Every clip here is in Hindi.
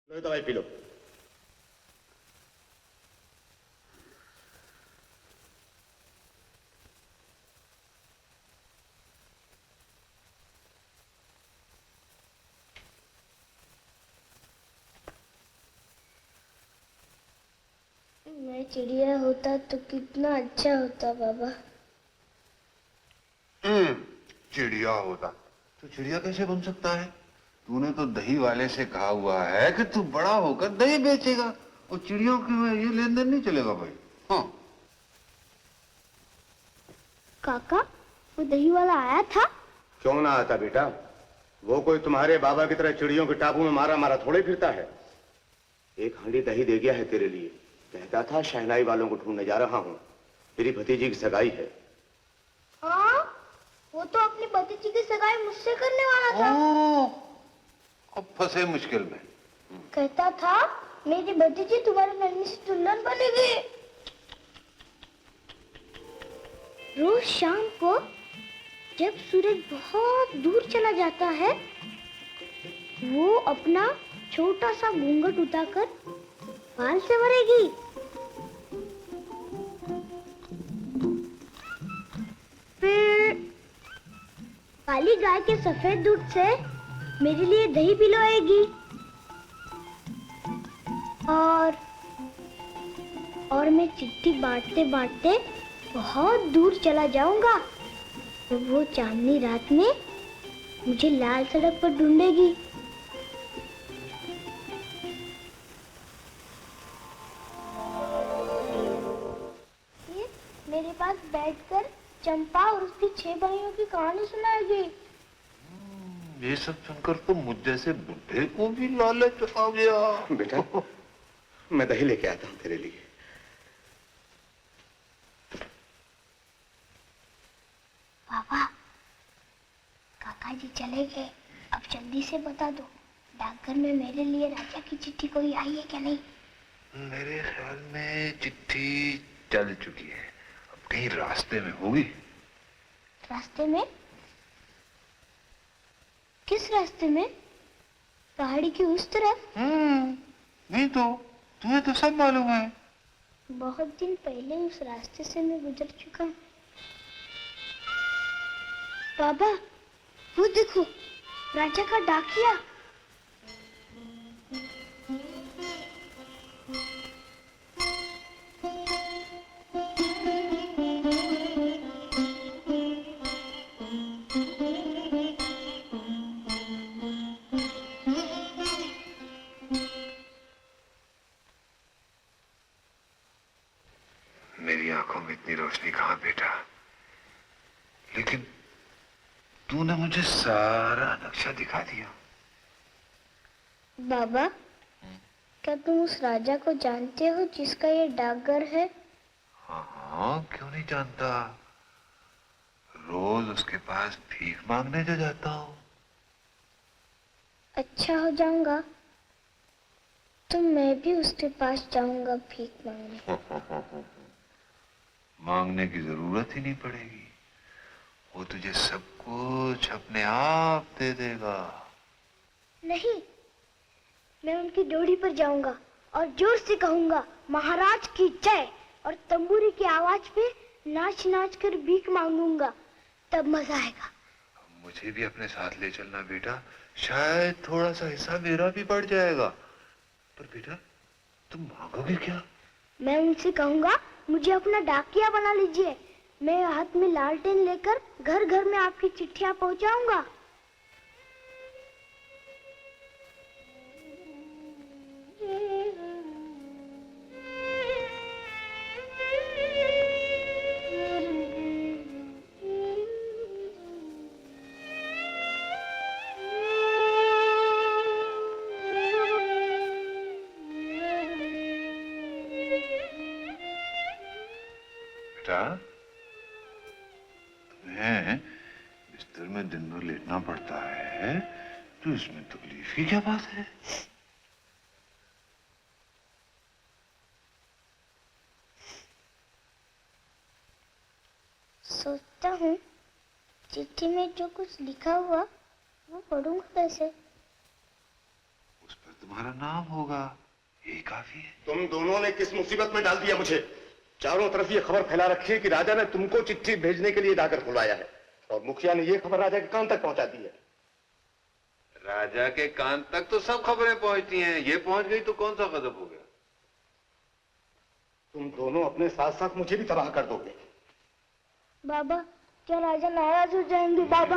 लो दवाई पी लो। मैं चिड़िया होता तो कितना अच्छा होता बाबा। चिड़िया होता तो चिड़िया कैसे बन सकता है? तूने तो दही वाले से कहा हुआ है कि तू बड़ा होकर दही बेचेगा और चिड़ियों के में ये लेन देन नहीं चलेगा भाई। हाँ काका, वो दही वाला आया था? क्यों ना आता बेटा, वो कोई तुम्हारे बाबा की तरह चिड़ियों के टापू में मारा मारा थोड़े फिरता है। एक हांडी दही दे गया है तेरे लिए। कहता था शहनाई वालों को ढूंढने जा रहा हूं, मेरी भतीजी की सगाई है। हाँ, वो तो अपनी भतीजी की सगाई मुझसे करने वाला था। अब फंसे मुश्किल में। कहता था मेरी भतीजी तुम्हारी नन्ही सी दुल्हन बनेगी। रोज शाम को जब सूरज बहुत दूर चला जाता है, वो अपना छोटा सा घूंघट उठाकर बाल से भरेगी। फिर काली गाय के सफेद दूध से मेरे लिए दही पिलवाएगी। और मैं चिट्ठी बांटते बांटते बहुत दूर चला जाऊंगा तो वो चांदनी रात में मुझे लाल सड़क पर ढूंढेगी। फिर मेरे पास बैठकर चंपा और उसकी 6 भाइयों की कहानी सुनाएगी। ये सब सुनकर तो मुझ जैसे बुढ़े को भी लालच आ गया। बेटा, मैं दही लेके आता हूं तेरे लिए। पापा, काका जी चले गए, अब जल्दी से बता दो डाकघर में मेरे लिए राजा की चिट्ठी कोई आई है क्या नहीं? मेरे ख्याल में चिट्ठी चल चुकी है, अब कहीं रास्ते में होगी। रास्ते में? किस रास्ते में? पहाड़ी की उस तरफ? नहीं तो तुम्हें तो सब मालूम है। बहुत दिन पहले उस रास्ते से मैं गुजर चुका हूँ। बाबा, वो देखो, राजा का डाकिया। मेरी आंखों में इतनी रोशनी कहाँ बेटा, लेकिन तूने मुझे सारा नक्शा दिखा दिया। बाबा, क्या तुम उस राजा को जानते हो जिसका ये डाकघर है? हाँ, क्यों नहीं जानता, रोज उसके पास भीख मांगने जो जाता हूँ। अच्छा हो जाऊंगा तो मैं भी उसके पास जाऊंगा भीख मांगने। मांगने की जरूरत ही नहीं पड़ेगी, वो तुझे सब कुछ अपने आप दे देगा। नहीं, मैं उनकी ड्योढ़ी पर जाऊंगा और जोर से कहूंगा महाराज की जय, और तंबूरी की आवाज पे नाच नाच कर भीख मांगूंगा, तब मजा आएगा। मुझे भी अपने साथ ले चलना बेटा, शायद थोड़ा सा हिस्सा मेरा भी बढ़ जाएगा। पर बेटा, तुम मांगोगे क्या? मैं उनसे कहूंगा मुझे अपना डाकिया बना लीजिए, मैं हाथ में लालटेन लेकर घर घर में आपकी चिट्ठियां पहुंचाऊंगा। बेटा, तुम्हें बिस्तर में दिन भर लेटना पड़ता है, तो इसमें तकलीफ की क्या बात है? सोचता हूँ चिट्ठी में जो कुछ लिखा हुआ वो पढ़ूंगा कैसे? उस पर तुम्हारा नाम होगा, यही काफी है। तुम दोनों ने किस मुसीबत में डाल दिया मुझे। चारों तरफ ये खबर फैला रखी है कि राजा ने तुमको चिट्ठी भेजने के लिए डाकर बुलाया है, और मुखिया ने ये खबर राजा के कान तक पहुंचा दी है। राजा के कान तक तो सब खबरें पहुंचती हैं, ये पहुंच गई तो कौन सा गजब हो गया। तुम दोनों अपने साथ साथ मुझे भी तबाह कर दोगे। बाबा, क्या राजा नाराज हो जाएंगे बाबा?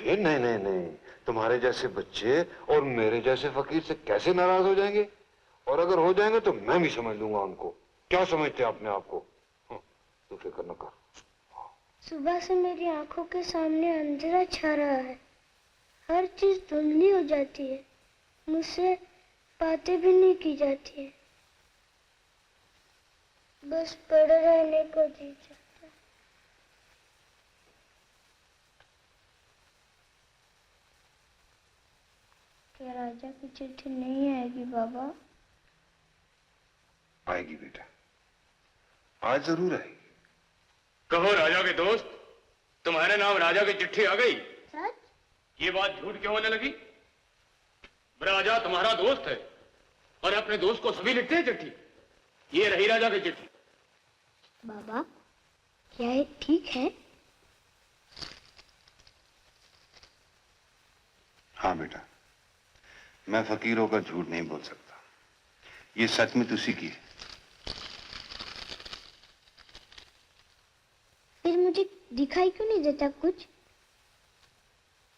नहीं नहीं नहीं, तुम्हारे जैसे बच्चे और मेरे जैसे फकीर से कैसे नाराज हो जाएंगे, और अगर हो जाएंगे तो मैं भी समझ लूंगा उनको। क्या समझते हैं अपने आप को? तू फिक्र न कर। सुबह से मेरी आंखों के सामने अंधेरा छा रहा है, हर चीज धुंधली हो जाती है, मुझसे बातें भी नहीं की जाती है, बस पड़े रहने को जी चाहता है। क्या राजा की चिट्ठी नहीं आएगी बाबा? आएगी बेटा, आज जरूर आएगी। कहो राजा के दोस्त, तुम्हारे नाम राजा की चिट्ठी आ गई। सच? ये बात झूठ क्यों होने लगी? राजा तुम्हारा दोस्त है, और अपने दोस्त को सभी लिखते हैं चिट्ठी। ये रही राजा की चिट्ठी। बाबा, क्या ये ठीक है? हाँ बेटा, मैं फकीर होकर झूठ नहीं बोल सकता, ये सचमुच उसी की है। फिर मुझे दिखाई क्यों नहीं देता कुछ?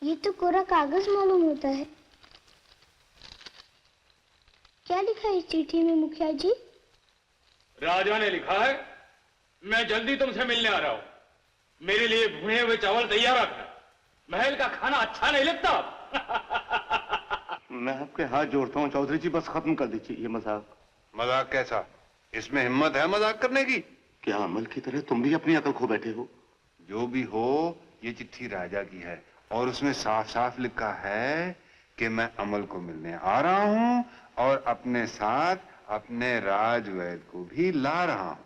ये तो कोरा कागज मालूम होता है। क्या लिखा है इस चिट्ठी में मुखिया जी? राजा ने लिखा है, मैं जल्दी तुमसे मिलने आ रहा हूं। मेरे लिए भुने हुए चावल तैयार रखना। महल का खाना अच्छा नहीं लगता। मैं आपके हाथ जोड़ता हूँ चौधरी जी, बस खत्म कर दीजिए ये मजाक। मजाक कैसा? इसमें हिम्मत है मजाक करने की? क्या अमल की तरह तुम भी अपनी अकल खो बैठे हो? जो भी हो, ये चिट्ठी राजा की है, और उसमें साफ साफ लिखा है कि मैं अमल को मिलने आ रहा हूं, और अपने साथ अपने राजवैद को भी ला रहा हूं।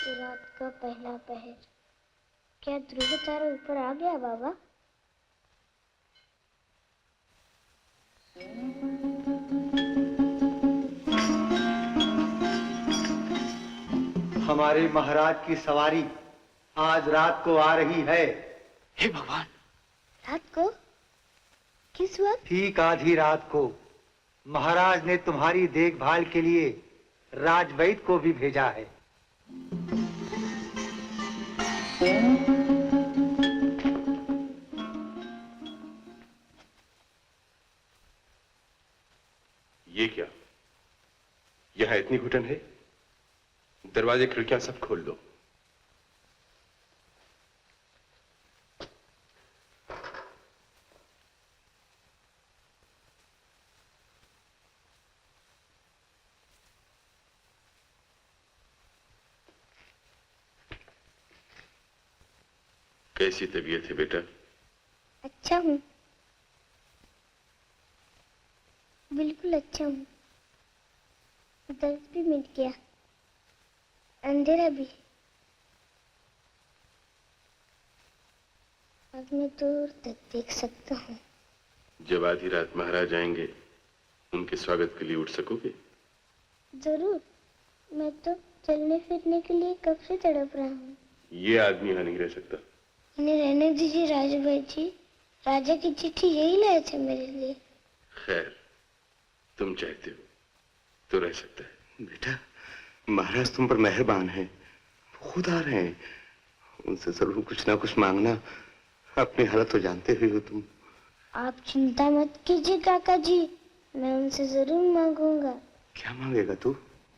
रात का पहला पहर, क्या ध्रुव तारा ऊपर आ गया बाबा? हमारे महाराज की सवारी आज रात को आ रही है। हे भगवान! रात को? किस वक्त? ठीक आधी रात को महाराज ने तुम्हारी देखभाल के लिए राजवैद को भी भेजा है। ये क्या? यहां इतनी घुटन है? दरवाजे खिड़कियां सब खोल दो। कैसी तबीयत है बेटा? अच्छा हूँ, बिल्कुल अच्छा हूँ। दर्द भी मिट गया, अंधेरा भी। अब मैं दूर तक देख सकता हूँ। जब आधी रात महाराज आएंगे, उनके स्वागत के लिए उठ सकोगे? जरूर, मैं तो चलने फिरने के लिए कब से तड़प रहा हूँ। ये आदमी यहां नहीं रह सकता। इन्हें रहने दीजिए राजू भाई जी, राजा की चिट्ठी यही लाए थे मेरे लिए। खैर, तुम चाहते हो तो रह सकता है। बेटा, महाराज तुम पर मेहरबान हैं, खुद आ रहे हैं, उनसे जरूर कुछ ना कुछ मांगना। अपनी हालत तो जानते ही हो तुम। आप चिंता मत कीजिए काका जी, मैं उनसे जरूर मांगूंगा। क्या मांगेगा तू?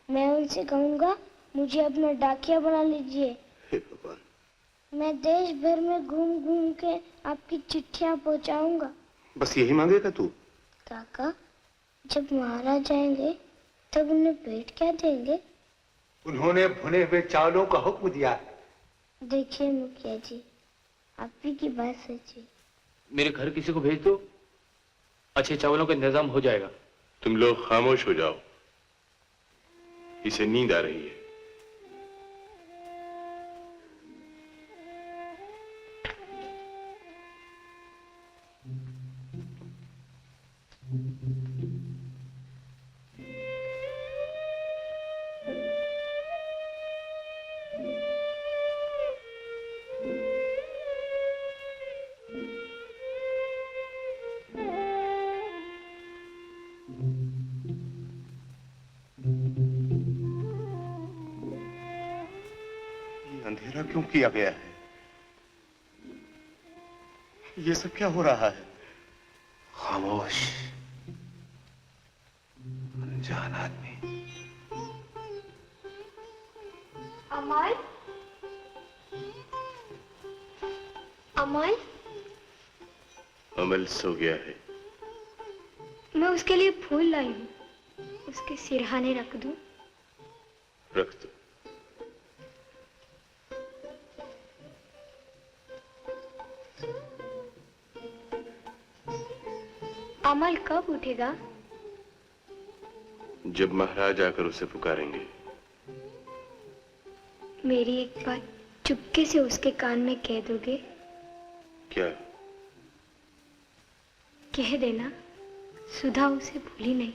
मैं उनसे कहूंगा मुझे अपना डाकिया बना लीजिए। हे भगवान! मैं देश भर में घूम घूम के आपकी चिट्ठियां पहुंचाऊंगा। बस यही मांगेगा तू? काका, जब महाराज आएंगे तब उन्हें भेंट क्या देंगे? उन्होंने भुने हुए चावलों का हुक्म दिया है। देखिए मुखिया जी, आप ही की बात सच है। मेरे घर किसी को भेज दो, अच्छे चावलों का इंतजाम हो जाएगा। तुम लोग खामोश हो जाओ, इसे नींद आ रही है। क्यों किया गया है? ये सब क्या हो रहा है? खामोश, अनजान आदमी। अमल, अमल, अमल सो गया है। मैं उसके लिए फूल लाई हूँ, उसके सिरहाने रख दूं? रख दो। अमल कब उठेगा? जब महाराज आकर उसे पुकारेंगे। मेरी एक बात चुपके से उसके कान में कह दोगे? क्या? कह देना सुधा उसे भूली नहीं।